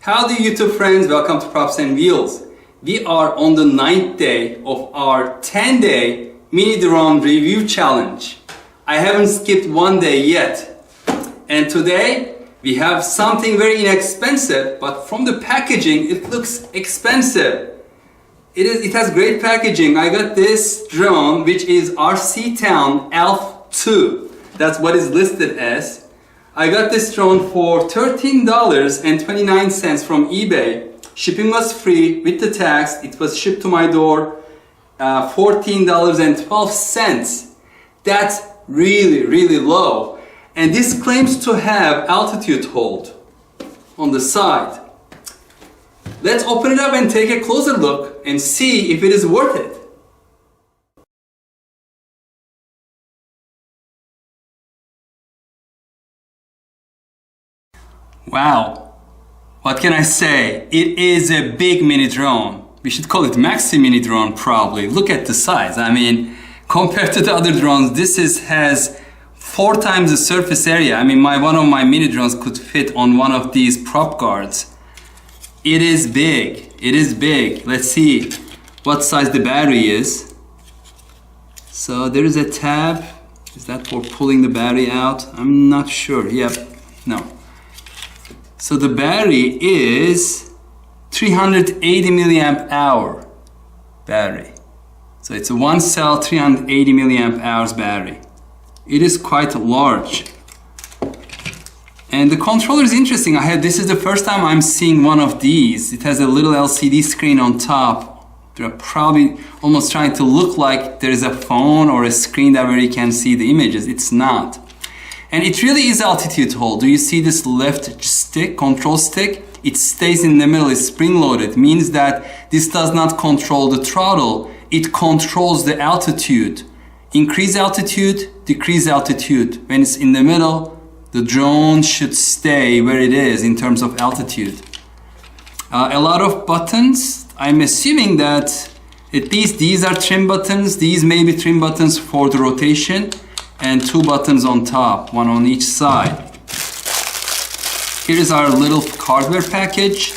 Howdy YouTube friends, welcome to Props and Wheels. We are on the 9th day of our 10-day mini drone review challenge. I haven't skipped one day yet. And today we have something very inexpensive, but from the packaging it looks expensive. It has great packaging. I got this drone which is RCtown ELF II. That's what it's listed as. I got this drone for $13.29 from eBay. Shipping was free with the tax. It was shipped to my door, $14.12. That's really low. And this claims to have altitude hold on the side. Let's open it up and take a closer look and see if it is worth it. Wow, what can I say? It is a big mini drone. We should call it maxi mini drone probably. Look at the size. I mean, compared to the other drones, this has 4 times the surface area. I mean, one of my mini drones could fit on one of these prop guards. It is big. It is big. Let's see what size the battery is. So there is a tab. Is that for pulling the battery out? I'm not sure. Yep. No. So the battery is 380 milliamp hour battery. So it's a one cell 380 milliamp hours battery. It is quite large. And the controller is interesting. This is the first time I'm seeing one of these. It has a little LCD screen on top. They're probably almost trying to look like there is a phone or a screen where you can see the images. It's not. And it really is altitude hold. Do you see this left stick, control stick? It stays in the middle, it's spring-loaded. Means that this does not control the throttle. It controls the altitude. Increase altitude, decrease altitude. When it's in the middle, the drone should stay where it is in terms of altitude. A lot of buttons. I'm assuming that at least these are trim buttons. These may be trim buttons for the rotation. And 2 buttons on top, one on each side. Here is our little hardware package.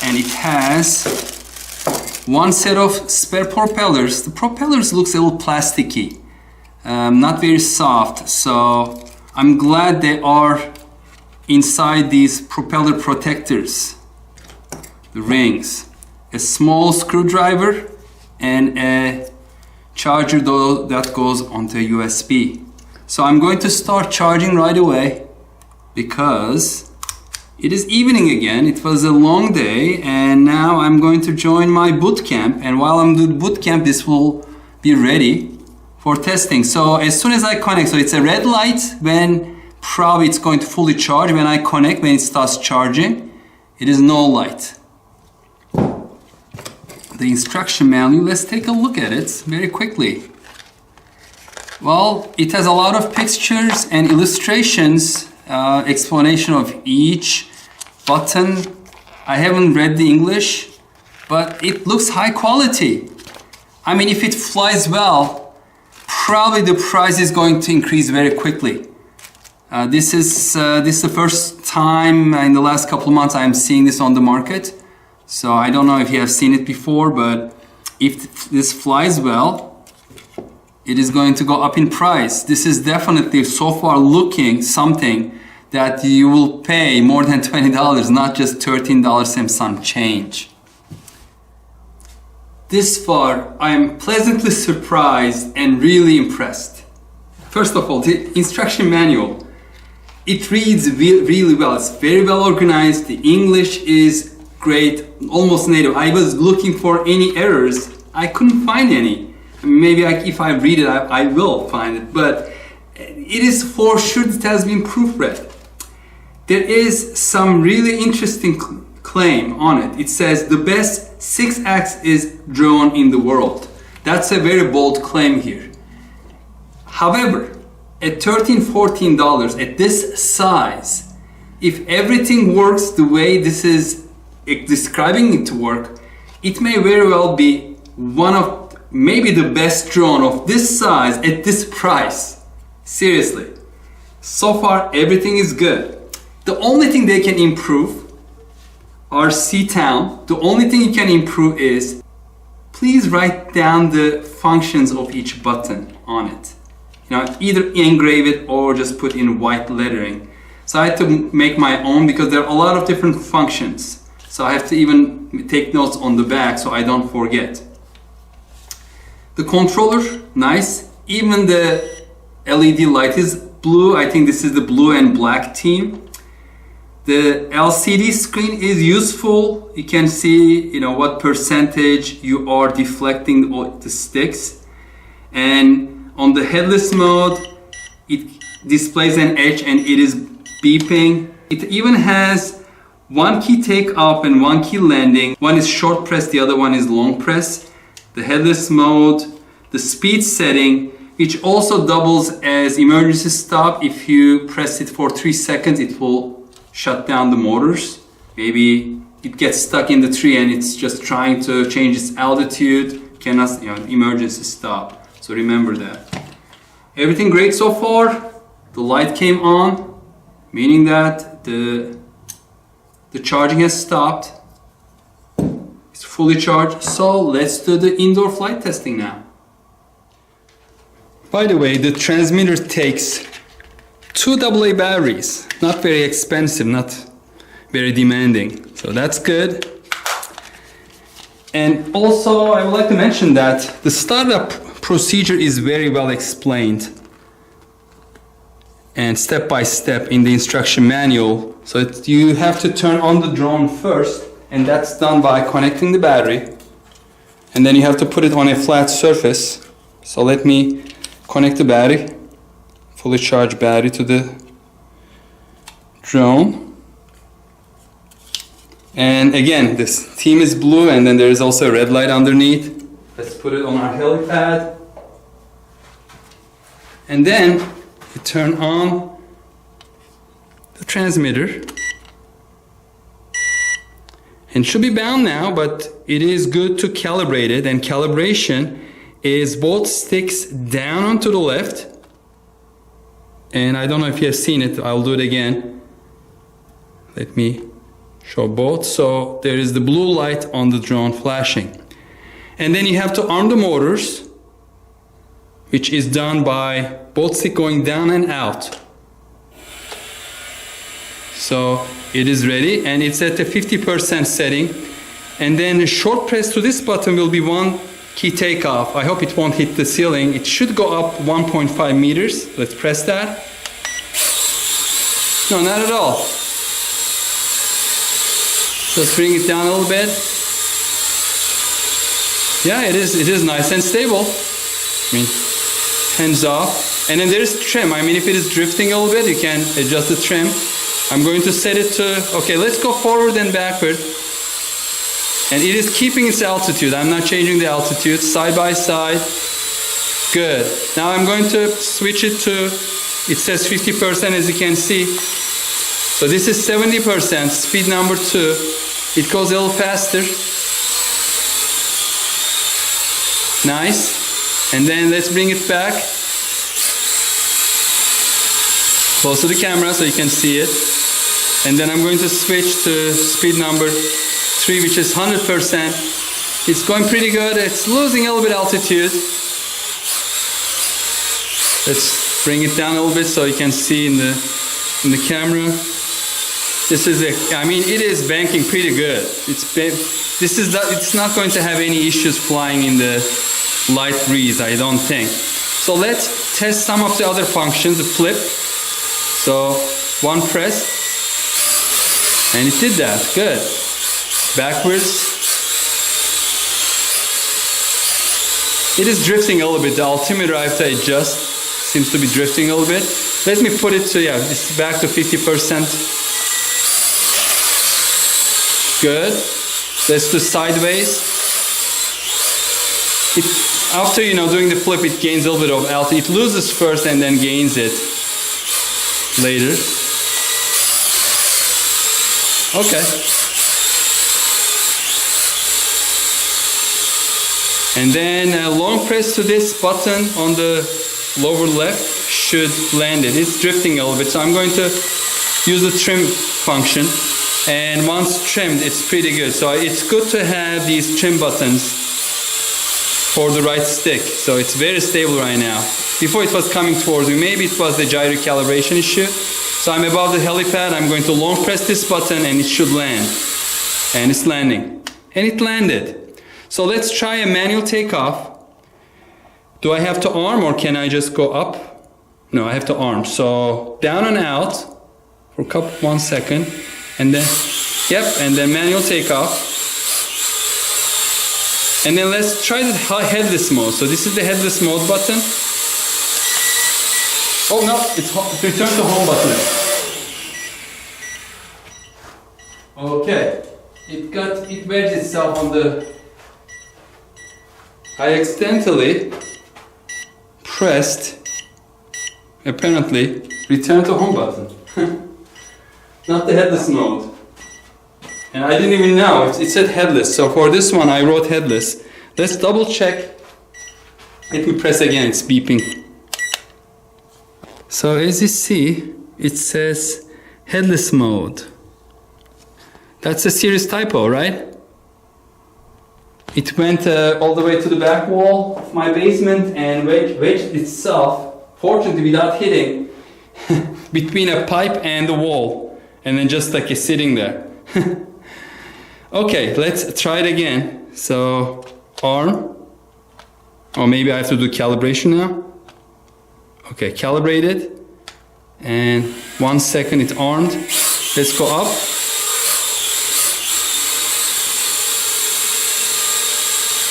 And it has 1 set of spare propellers. The propellers looks a little plasticky, not very soft. So I'm glad they are inside these propeller protectors, the rings. A small screwdriver and a charger though that goes onto USB. So I'm going to start charging right away because it is evening again. It was a long day and now I'm going to join my boot camp, and while I'm doing boot camp this will be ready for testing. So as soon as I connect, so it's a red light when probably it's going to fully charge. When I connect, when it starts charging, it is no light. The instruction manual, let's take a look at it very quickly. Well, it has a lot of pictures and illustrations, explanation of each button. I haven't read the English, but it looks high quality. I mean, if it flies well, probably the price is going to increase very quickly. This is the first time in the last couple of months I'm seeing this on the market. So I don't know if you have seen it before, but if this flies well, it is going to go up in price. This is definitely so far looking something that you will pay more than $20, not just $13 and some change. This far, I am pleasantly surprised and really impressed. First of all, the instruction manual. It reads really well. It's very well organized. The English is great, almost native. I was looking for any errors. I couldn't find any. Maybe if I read it, I will find it. But it is for sure it has been proofread. There is some really interesting claim on it. It says the best 6-axis drone in the world. That's a very bold claim here. However, at $13–14 at this size, if everything works the way this is describing it to work, it may very well be one of maybe the best drone of this size at this price. Seriously. So far everything is good. The only thing they can improve, RCtown, the only thing you can improve is please write down the functions of each button on it. You know, either engrave it or just put in white lettering. So I had to make my own because there are a lot of different functions. So I have to even take notes on the back so I don't forget. The controller, nice. Even the LED light is blue. I think this is the blue and black theme. The LCD screen is useful. You can see, you know, what percentage you are deflecting the sticks. And on the headless mode, it displays an edge and it is beeping. It even has one key take up and one key landing. One is short press, the other one is long press. The headless mode, the speed setting, which also doubles as emergency stop. If you press it for 3 seconds, it will shut down the motors. Maybe it gets stuck in the tree and it's just trying to change its altitude. Cannot, you know, emergency stop. So remember that. Everything great so far. The light came on, meaning that the charging has stopped. It's fully charged. So let's do the indoor flight testing now. By the way, the transmitter takes 2 AA batteries. Not very expensive, not very demanding. So that's good. And also I would like to mention that the startup procedure is very well explained and step by step in the instruction manual. So you have to turn on the drone first, and that's done by connecting the battery. And then you have to put it on a flat surface. So let me connect the battery, fully charged battery, to the drone. And again, this theme is blue, and then there is also a red light underneath. Let's put it on our helipad. And then you turn on the transmitter. And it should be bound now, but it is good to calibrate it. And calibration is both sticks down onto the left. And I don't know if you have seen it, I'll do it again. Let me show both. So there is the blue light on the drone flashing. And then you have to arm the motors, which is done by both stick going down and out. So it is ready, and it's at the 50% setting. And then a short press to this button will be 1 key takeoff. I hope it won't hit the ceiling. It should go up 1.5 meters. Let's press that. No, not at all. Just bring it down a little bit. Yeah, it is nice and stable. I mean, hands off. And then there's trim. I mean, if it is drifting a little bit, you can adjust the trim. I'm going to set it to, okay, let's go forward and backward. And it is keeping its altitude. I'm not changing the altitude. Side by side. Good. Now I'm going to switch it to, it says 50% as you can see. So this is 70%, speed number 2. It goes a little faster. Nice. And then let's bring it back. Close to the camera so you can see it. And then I'm going to switch to speed number 3, which is 100%. It's going pretty good. It's losing a little bit altitude. Let's bring it down a little bit so you can see in the camera. This is it. I mean, it is banking pretty good. It's not going to have any issues flying in the light breeze, I don't think. So let's test some of the other functions. The flip. So 1 press. And it did that. Good. Backwards. It is drifting a little bit. The altimeter I have to adjust. Seems to be drifting a little bit. Let me put it to, yeah, it's back to 50%. Good. Let's do sideways. After, doing the flip, it gains a little bit of altitude. It loses first and then gains it later. Okay. And then a long press to this button on the lower left should land it. It's drifting a little bit, so I'm going to use the trim function, and once trimmed it's pretty good. So it's good to have these trim buttons for the right stick. So it's very stable right now. Before it was coming towards me, maybe it was the gyro calibration issue. So I'm above the helipad, I'm going to long press this button and it should land. And it's landing. And it landed. So let's try a manual takeoff. Do I have to arm or can I just go up? No, I have to arm. So down and out for 1 second. And then, yep, and then manual takeoff. And then let's try the headless mode. So this is the headless mode button. Oh no, it's return to home button. Okay, it wedged itself on the. I accidentally pressed, apparently, return to home button. Not the headless mode. And I didn't even know, it said headless. So for this one I wrote headless. Let's double check. Let me press again, it's beeping. So as you see, it says headless mode. That's a serious typo, right? It went all the way to the back wall of my basement and wedged itself, fortunately without hitting, between a pipe and the wall. And then just like it's sitting there. Okay, let's try it again. So, arm. Or maybe I have to do calibration now. Okay, calibrate it. And 1 second, it's armed. Let's go up.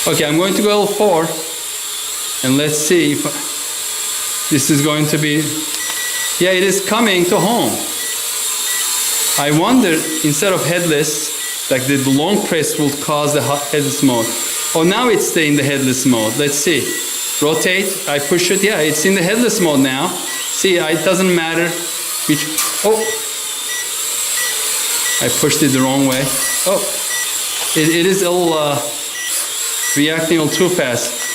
Okay, I'm going to go L4. And let's see if this is going to be... Yeah, it is coming to home. I wonder, instead of headless, like the long press will cause the headless mode. Oh, now it's in the headless mode. Let's see. Rotate, I push it. Yeah, it's in the headless mode now. See, it doesn't matter which... Oh! I pushed it the wrong way. Oh! It is a little reacting a little too fast.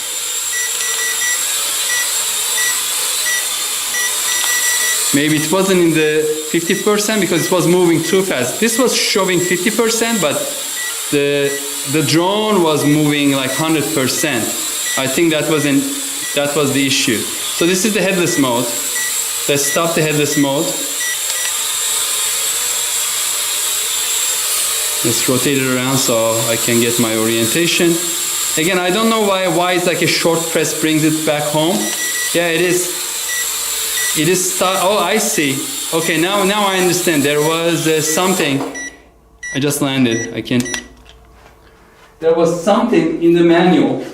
Maybe it wasn't in the 50% because it was moving too fast. This was showing 50%, but the drone was moving like 100%. I think that was the issue. So this is the headless mode. Let's stop the headless mode. Let's rotate it around so I can get my orientation. Again, I don't know why it's like a short press brings it back home. Yeah, it is. It is. Oh, I see. Okay, now I understand. There was something. I just landed. I can't. There was something in the manual.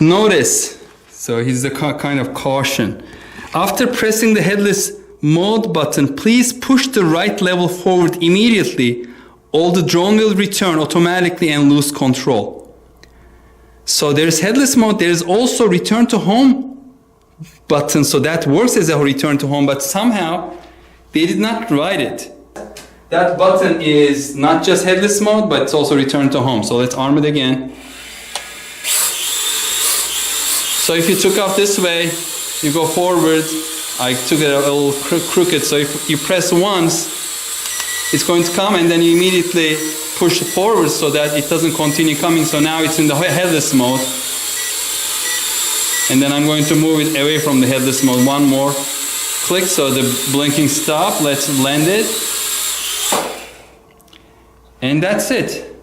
Notice. So here's the kind of caution. After pressing the headless mode button, please push the right level forward immediately, or the drone will return automatically and lose control. So there's headless mode. There is also return to home button, so that works as a return to home, but somehow they did not write it. That button is not just headless mode, but it's also return to home. So let's arm it again. So if you took off this way, you go forward. I took it a little crooked, so if you press once, it's going to come, and then you immediately push forward so that it doesn't continue coming. So now it's in the headless mode. And then I'm going to move it away from the headless mode. One more click, so the blinking stop. Let's land it. And that's it.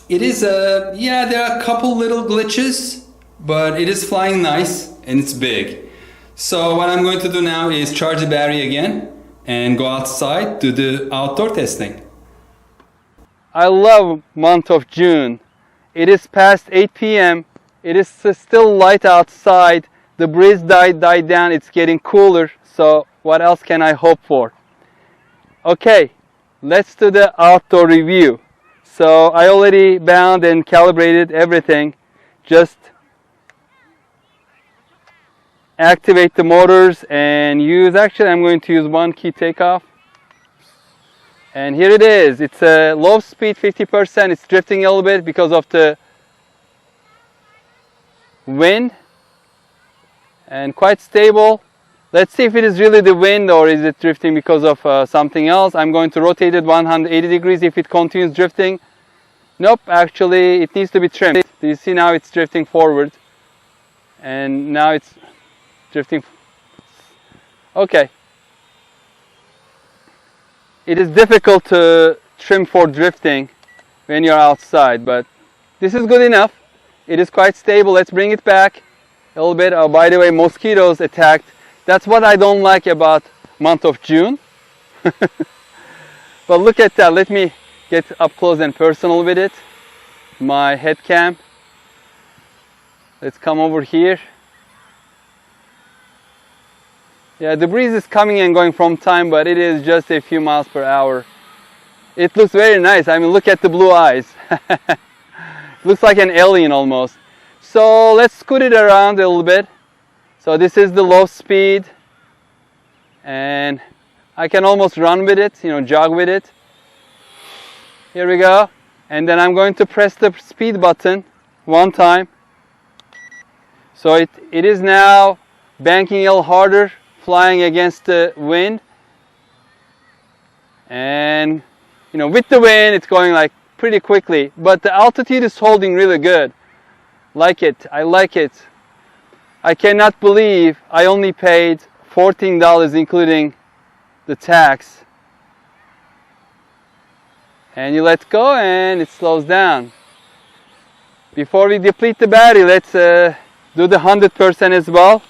It is yeah, there are a couple little glitches, but it is flying nice and it's big. So what I'm going to do now is charge the battery again and go outside, do the outdoor testing. I love month of June. It is past 8 p.m. It is still light outside. The breeze died down. It's getting cooler. So what else can I hope for? Okay, let's do the outdoor review. So I already bound and calibrated everything. Just activate the motors and actually I'm going to use one key takeoff. And here it is. It's a low speed, 50%. It's drifting a little bit because of the wind, and quite stable. Let's see if it is really the wind or is it drifting because of something else. I'm going to rotate it 180 degrees if it continues drifting. Nope, actually it needs to be trimmed. Do you see now it's drifting forward? And now it's drifting. Okay. It is difficult to trim for drifting when you're outside, but this is good enough. It is quite stable. Let's bring it back a little bit. Oh, by the way, mosquitoes attacked. That's what I don't like about month of June. But look at that. Let me get up close and personal with it. My head cam. Let's come over here. Yeah, the breeze is coming and going from time, but it is just a few miles per hour. It looks very nice. I mean, look at the blue eyes. Looks like an alien almost. So let's scoot it around a little bit. So this is the low speed, and I can almost run with it, jog with it. Here we go. And then I'm going to press the speed button one time. So it is now banking a little harder, flying against the wind. And with the wind it's going like pretty quickly, but the altitude is holding really good. Like it. I like it. I cannot believe I only paid $14 including the tax. And you let go and it slows down. Before we deplete the battery, let's do the 100% as well.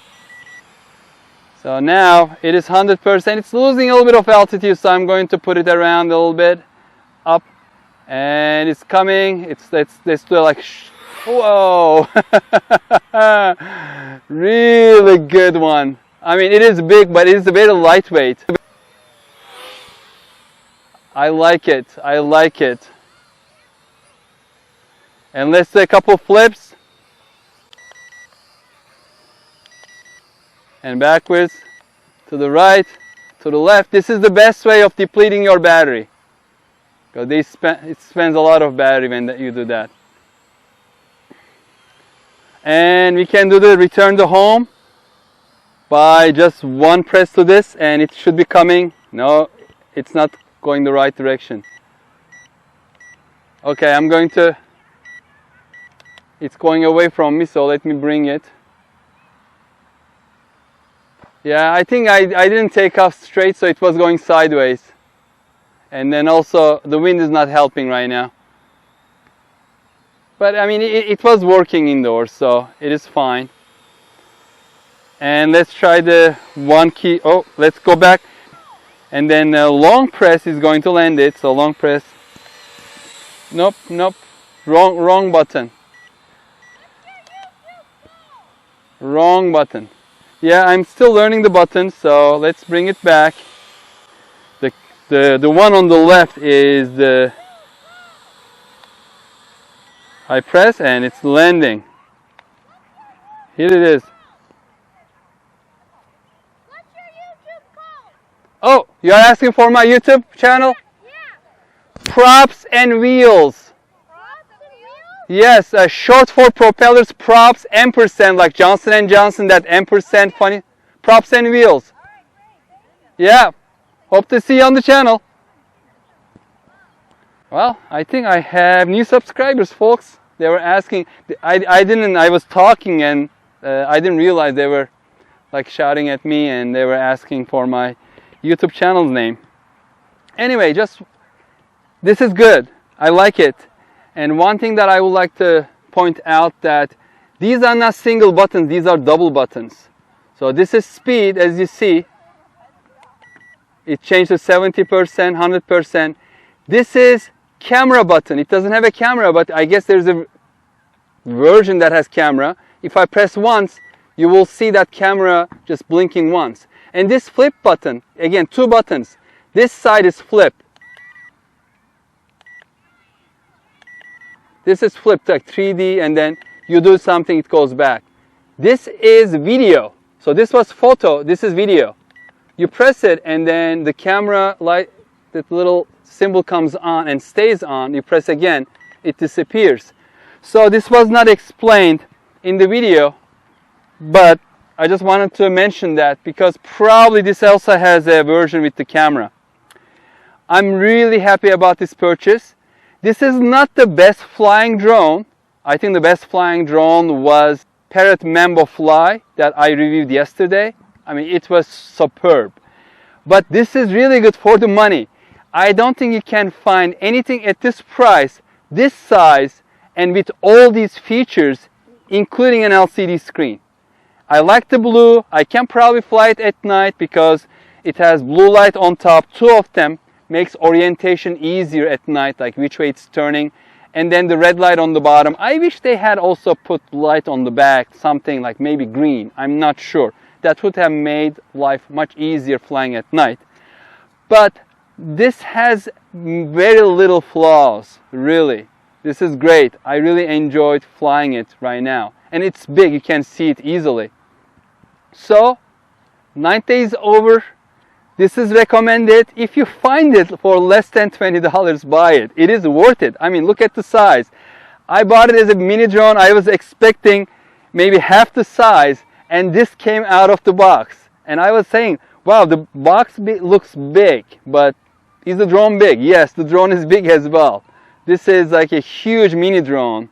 So now it is 100%. It's losing a little bit of altitude, so I'm going to put it around a little bit up, and it's coming. Let's do it like whoa. Really good one. I mean, it is big, but it is very lightweight. I like it. I like it. And let's do a couple flips. And backwards, to the right, to the left. This is the best way of depleting your battery. Because it spends a lot of battery when you do that. And we can do the return to home by just one press to this, and it should be coming. No, it's not going the right direction. Okay, it's going away from me, so let me bring it. Yeah, I think I didn't take off straight, so it was going sideways. And then also the wind is not helping right now. But I mean, it was working indoors, so it is fine. And let's try the one key. Oh, let's go back. And then long press is going to land it. So long press. Nope, nope. Wrong button. Wrong button. Yeah, I'm still learning the buttons, so let's bring it back. The one on the left is the I press and it's landing. Here it is. What's your YouTube called? Oh, you're asking for my YouTube channel? Yeah. Props and Wheels. Props and wheels? Yes, short for propellers, props, ampersand, like Johnson & Johnson, that ampersand funny. Props and Wheels. All right, great. Yeah. Hope to see you on the channel. Well, I think I have new subscribers, folks. They were asking. I was talking and I didn't realize they were like shouting at me and they were asking for my YouTube channel's name. Anyway, this is good. I like it. And one thing that I would like to point out that these are not single buttons, these are double buttons. So this is speed, as you see. It changed to 70%, 100%. This is camera button. It doesn't have a camera, but I guess there's a version that has camera. If I press once, you will see that camera just blinking once. And this flip button, again, two buttons. This side is flip. This is flipped like 3D, and then you do something, it goes back. This is video. So this was photo, this is video. You press it and then the camera light, that little symbol comes on and stays on. You press again, it disappears. So this was not explained in the video, but I just wanted to mention that because probably this also has a version with the camera. I'm really happy about this purchase. This is not the best flying drone. I think the best flying drone was Parrot Mambo Fly that I reviewed yesterday. I mean, it was superb. But this is really good for the money. I don't think you can find anything at this price, this size, and with all these features, including an LCD screen. I like the blue. I can probably fly it at night because it has blue light on top. Two of them makes orientation easier at night, like which way it's turning. And then the red light on the bottom. I wish they had also put light on the back, something like maybe green. I'm not sure. That would have made life much easier flying at night. But this has very little flaws, really. This is great. I really enjoyed flying it right now. And it's big, you can see it easily. So, 9th day is over. This is recommended. If you find it for less than $20, buy it. It is worth it. I mean, look at the size. I bought it as a mini drone. I was expecting maybe half the size, and this came out of the box. And I was saying, wow, the box looks big, but is the drone big? Yes, the drone is big as well. This is like a huge mini drone,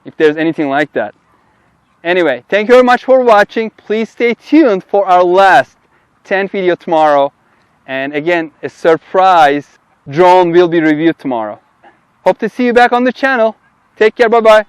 if there's anything like that. Anyway, thank you very much for watching. Please stay tuned for our last 10th video tomorrow. And again, a surprise drone will be reviewed tomorrow. Hope to see you back on the channel. Take care, bye-bye.